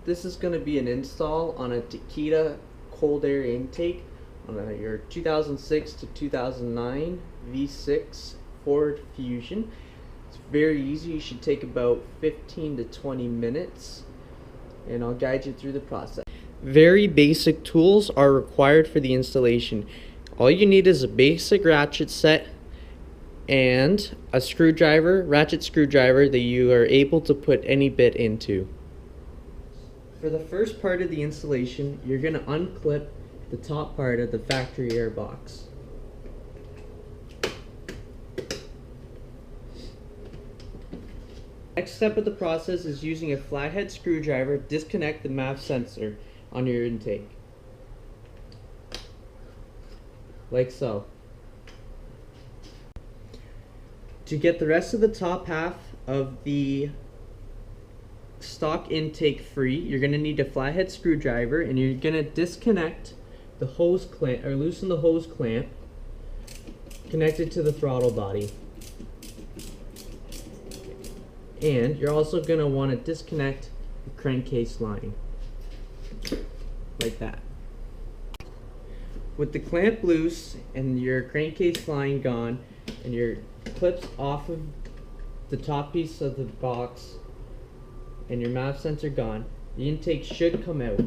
This is going to be an install on a Takeda cold air intake on your 2006 to 2009 V6 Ford Fusion. It's very easy. You should take about 15 to 20 minutes, and I'll guide you through the process. Very basic tools are required for the installation. All you need is a basic ratchet set and a screwdriver, ratchet screwdriver that you are able to put any bit into. For the first part of the installation, you're going to unclip the top part of the factory air box. Next step of the process is using a flathead screwdriver, disconnect the MAF sensor on your intake. Like so. To get the rest of the top half of the stock intake free, you're going to need a flathead screwdriver, and you're going to disconnect the hose clamp, or loosen the hose clamp connected to the throttle body. And you're also going to want to disconnect the crankcase line, like that. With the clamp loose and your crankcase line gone and your clips off of the top piece of the box and your MAF sensor gone, the intake should come out.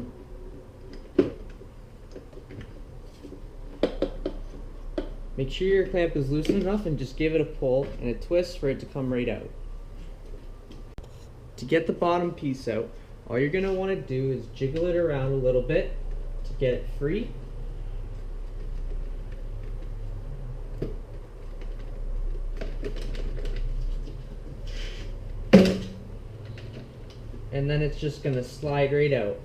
Make sure your clamp is loose enough and just give it a pull and a twist for it to come right out. To get the bottom piece out, all you're going to want to do is jiggle it around a little bit to get it free. And then it's just going to slide right out.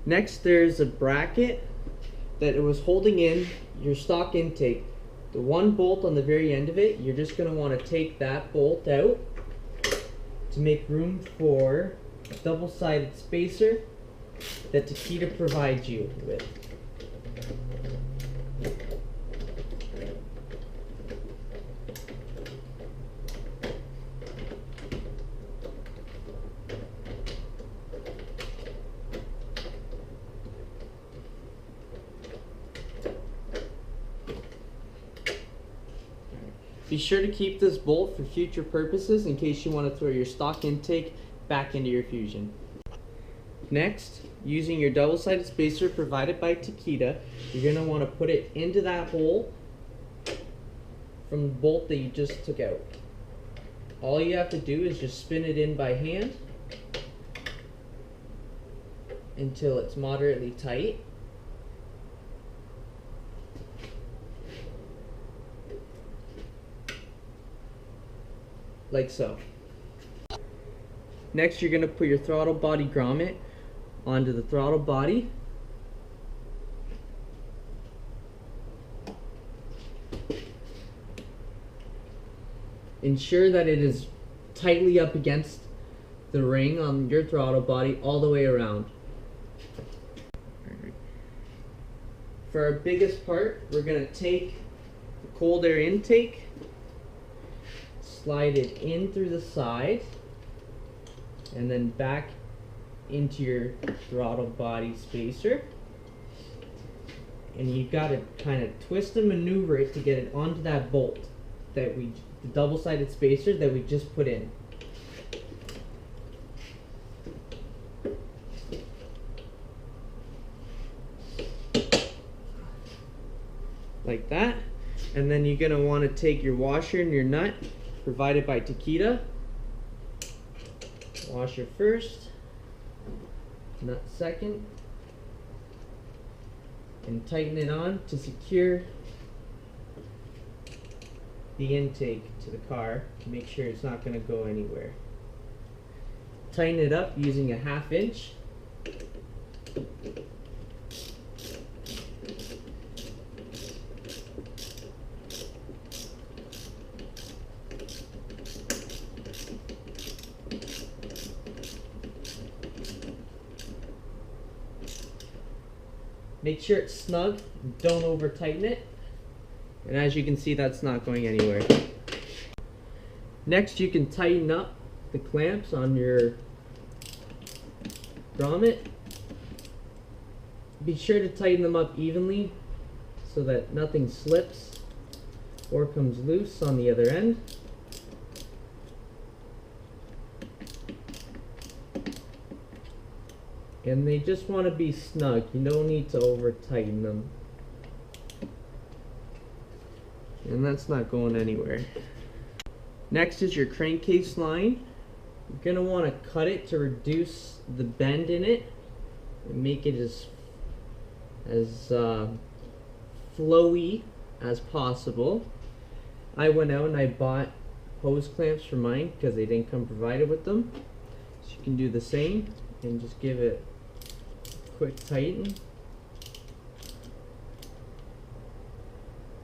Next, there's a bracket that it was holding in your stock intake. The one bolt on the very end of it, you're just going to want to take that bolt out to make room for a double-sided spacer that Takeda provides you with. Be sure to keep this bolt for future purposes in case you want to throw your stock intake back into your Fusion. Next, using your double-sided spacer provided by Takeda, you're going to want to put it into that hole from the bolt that you just took out. All you have to do is just spin it in by hand until it's moderately tight. Like so. Next, you're going to put your throttle body grommet onto the throttle body. Ensure that it is tightly up against the ring on your throttle body all the way around. For our biggest part, we're going to take the cold air intake, slide it in through the side, and then back into your throttle body spacer. And you've got to kind of twist and maneuver it to get it onto that bolt that the double-sided spacer that we just put in. Like that. And then you're going to want to take your washer and your nut provided by Takeda. Washer first, nut second, and tighten it on to secure the intake to the car to make sure it's not going to go anywhere. Tighten it up using a 1/2 inch. Make sure it's snug, don't over tighten it. And as you can see, that's not going anywhere. Next, you can tighten up the clamps on your grommet. Be sure to tighten them up evenly so that nothing slips or comes loose on the other end. And they just want to be snug. You don't need to over tighten them. And that's not going anywhere. Next is your crankcase line. You're going to want to cut it to reduce the bend in it and make it as flowy as possible. I went out and I bought hose clamps for mine because they didn't come provided with them. So you can do the same and just give it a quick tighten.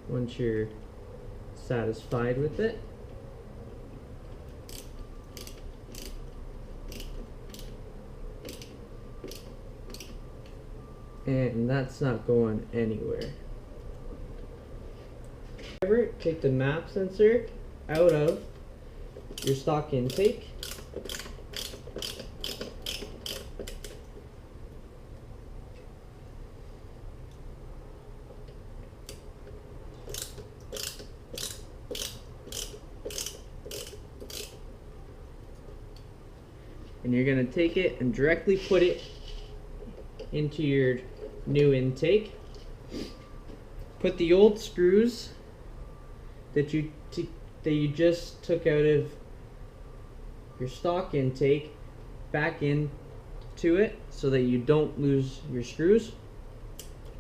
Once you're satisfied with it. And that's not going anywhere. Take the map sensor out of your stock intake. And you're going to take it and directly put it into your new intake. Put the old screws that you just took out of your stock intake back into it so that you don't lose your screws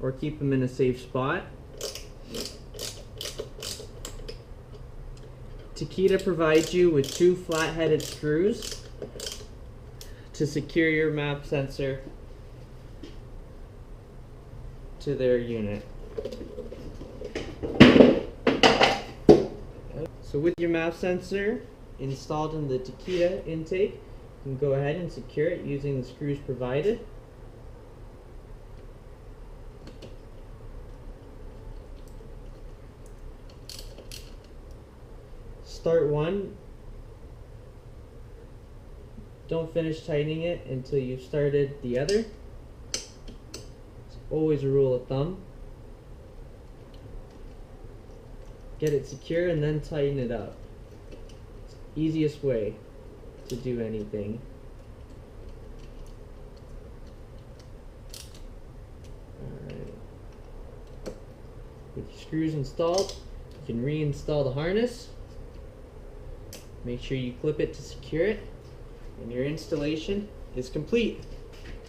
or keep them in a safe spot. Takeda provides you with 2 flat-headed screws to secure your map sensor to their unit. So with your map sensor installed in the Takeda intake, you can go ahead and secure it using the screws provided. Start one. Don't finish tightening it until you've started the other. It's always a rule of thumb. Get it secure and then tighten it up. It's the easiest way to do anything. Alright. With your screws installed, you can reinstall the harness. Make sure you clip it to secure it, and your installation is complete.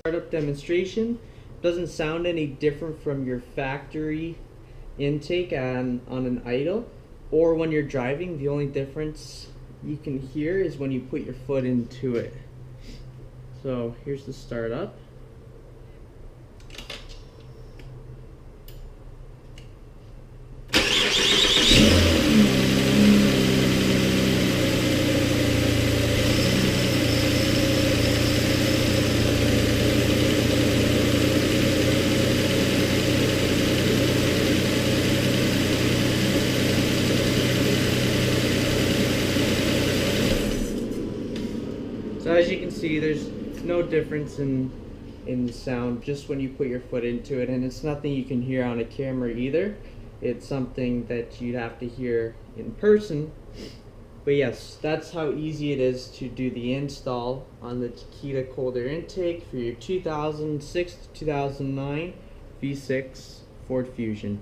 Startup demonstration doesn't sound any different from your factory intake on an idle or when you're driving. The only difference you can hear is when you put your foot into it. So here's the startup. So as you can see, there's no difference in the sound just when you put your foot into it, and it's nothing you can hear on a camera either. It's something that you'd have to hear in person. But yes, that's how easy it is to do the install on the Takeda cold air intake for your 2006 to 2009 V6 Ford Fusion.